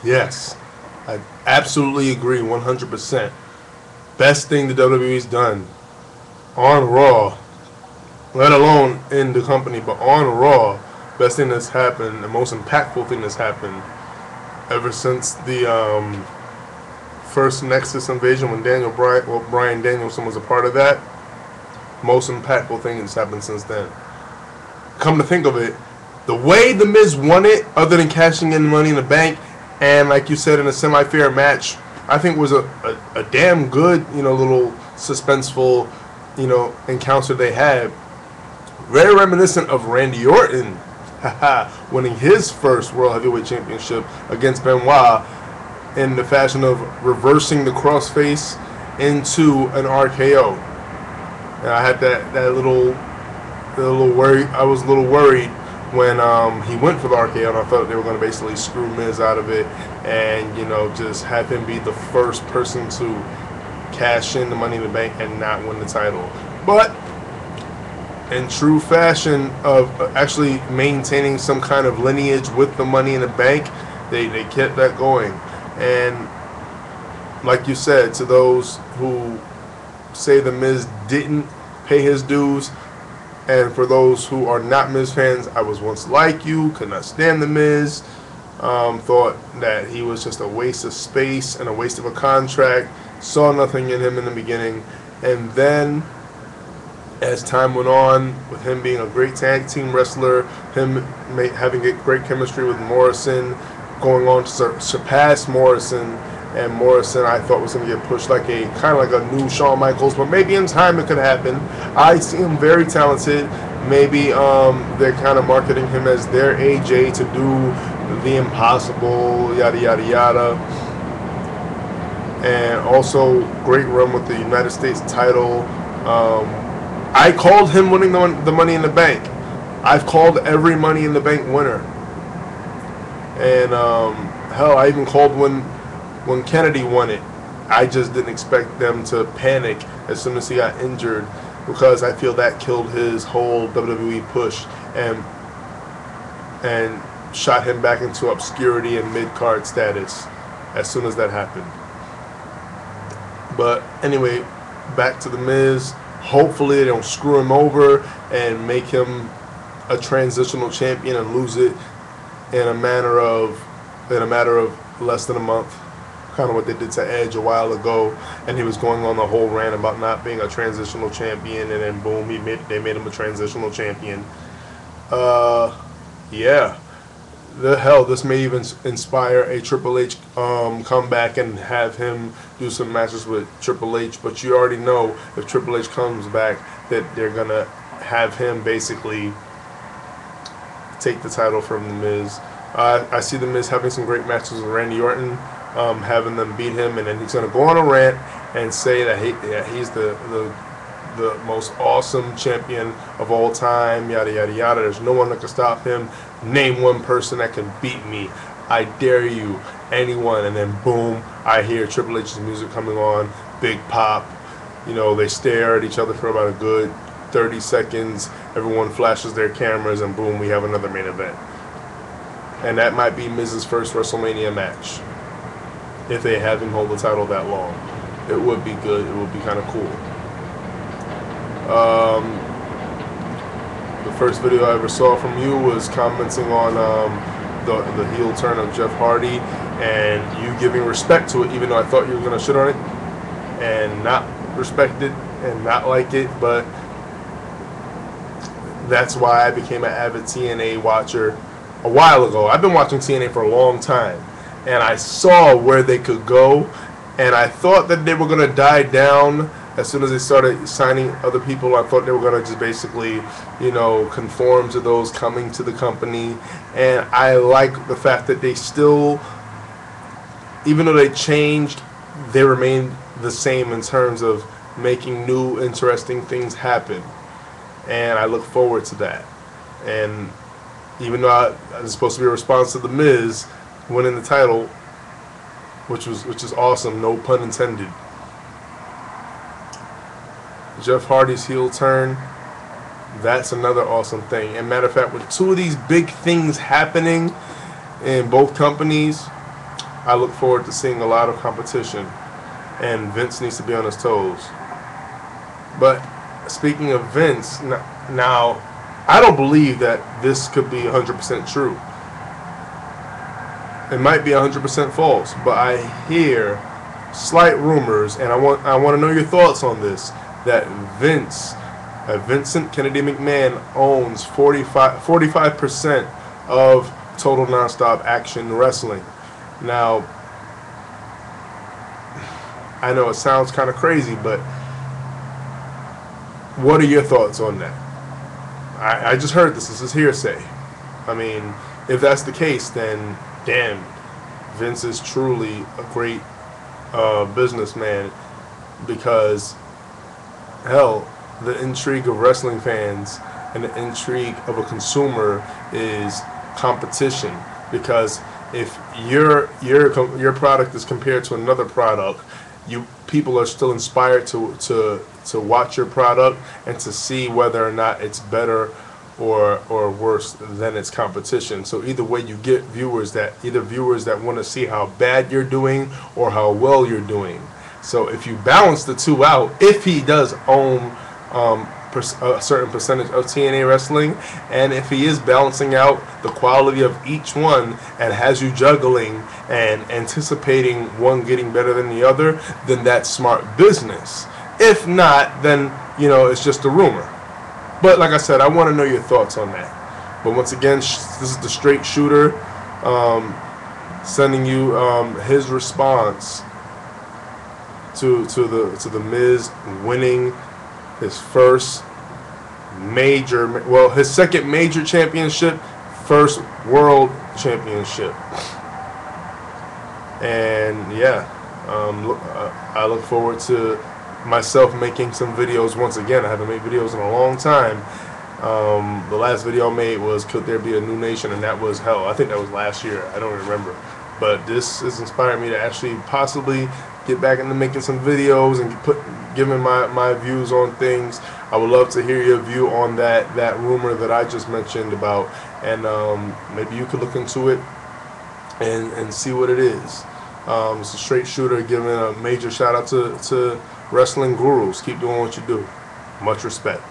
Yes, I absolutely agree 100%. Best thing the WWE's done on Raw, let alone in the company, but on Raw, best thing that's happened, the most impactful thing that's happened ever since the first Nexus invasion when Bryan Danielson was a part of that. Most impactful thing that's happened since then. Come to think of it, the way The Miz won it, other than cashing in Money in the Bank, and like you said in a semi-fair match, I think was a damn good, little suspenseful, encounter they had. Very reminiscent of Randy Orton, winning his first World Heavyweight Championship against Benoit in the fashion of reversing the crossface into an RKO. And I had that little worry. I was a little worried when he went for the RKO, and I thought they were going to basically screw Miz out of it, and just have him be the first person to cash in the Money in the Bank and not win the title. But in true fashion of actually maintaining some kind of lineage with the Money in the Bank, they kept that going. And like you said, to those who say the Miz didn't pay his dues, and for those who are not Miz fans, I was once like you, could not stand the Miz, thought that he was just a waste of space and a waste of a contract, saw nothing in him in the beginning, and then as time went on, with him being a great tag team wrestler, him having great chemistry with Morrison, going on to surpass Morrison, and Morrison I thought was going to get pushed like kind of like a new Shawn Michaels, but maybe in time it could happen. I see him very talented. Maybe they're kind of marketing him as their AJ to do the impossible, yada yada yada. And also great run with the United States title. I called him winning the Money in the Bank. I've called every Money in the Bank winner. And hell, I even called when Kennedy won it. I just didn't expect them to panic as soon as he got injured, because I feel that killed his whole WWE push and shot him back into obscurity and mid-card status as soon as that happened. But anyway, back to The Miz. Hopefully they don't screw him over and make him a transitional champion and lose it in a matter of less than a month. Kind of what they did to Edge a while ago, and he was going on the whole rant about not being a transitional champion, and then boom, they made him a transitional champion. Yeah. The hell, this may even inspire a Triple H comeback and have him do some matches with Triple H. But you already know if Triple H comes back that they're gonna have him basically take the title from The Miz. I see The Miz having some great matches with Randy Orton, having them beat him, and then he's gonna go on a rant and say that he's the most awesome champion of all time, yada yada yada. There's no one that can stop him. Name one person that can beat me. I dare you, anyone. And then boom, I hear Triple H's music coming on, big pop. They stare at each other for about a good 30 seconds. Everyone flashes their cameras, and boom, we have another main event. And that might be Miz's first WrestleMania match, if they have him hold the title that long. It would be good. It would be kind of cool. The first video I ever saw from you was commenting on the heel turn of Jeff Hardy, and you giving respect to it, even though I thought you were going to shit on it and not respect it and not like it. But that's why I became an avid TNA watcher a while ago. I've been watching TNA for a long time, and I saw where they could go, and I thought that they were going to die down as soon as they started signing other people. I thought they were going to just basically, conform to those coming to the company. And I like the fact that they still, even though they changed, they remained the same in terms of making new, interesting things happen. And I look forward to that. And even though it's supposed to be a response to The Miz winning the title, which is awesome, no pun intended. Jeff Hardy's heel turn, that's another awesome thing. And matter of fact, with two of these big things happening in both companies, I look forward to seeing a lot of competition, and Vince needs to be on his toes. But speaking of Vince, now I don't believe that this could be 100% true. It might be 100% false, but I hear slight rumors, and I want to know your thoughts on this, that Vincent Kennedy McMahon owns 45% of Total Nonstop Action Wrestling. Now, I know it sounds kind of crazy, but what are your thoughts on that? I just heard this. This is hearsay. I mean, if that's the case, then damn, Vince is truly a great businessman, because hell, the intrigue of wrestling fans and the intrigue of a consumer is competition. Because if your product is compared to another product, people are still inspired to watch your product and to see whether or not it's better or worse than its competition. So either way, you get viewers that want to see how bad you're doing or how well you're doing. So if you balance the two out, if he does own a certain percentage of TNA wrestling, and if he is balancing out the quality of each one and has you juggling and anticipating one getting better than the other, then that's smart business. If not, then it's just a rumor. But like I said, I want to know your thoughts on that. But once again, this is the Straight Shooter sending you his response to the Miz winning his first his second major championship, first world championship. And yeah, I look forward to myself making some videos once again. I haven't made videos in a long time. The last video I made was Could There Be a New Nation, and that was I think that was last year. I don't remember. But this has inspired me to actually possibly get back into making some videos and giving my views on things. I would love to hear your view on that rumor that I just mentioned about, and maybe you could look into it and see what it is. It's a Straight Shooter giving a major shout out to wrestling gurus. Keep doing what you do. Much respect.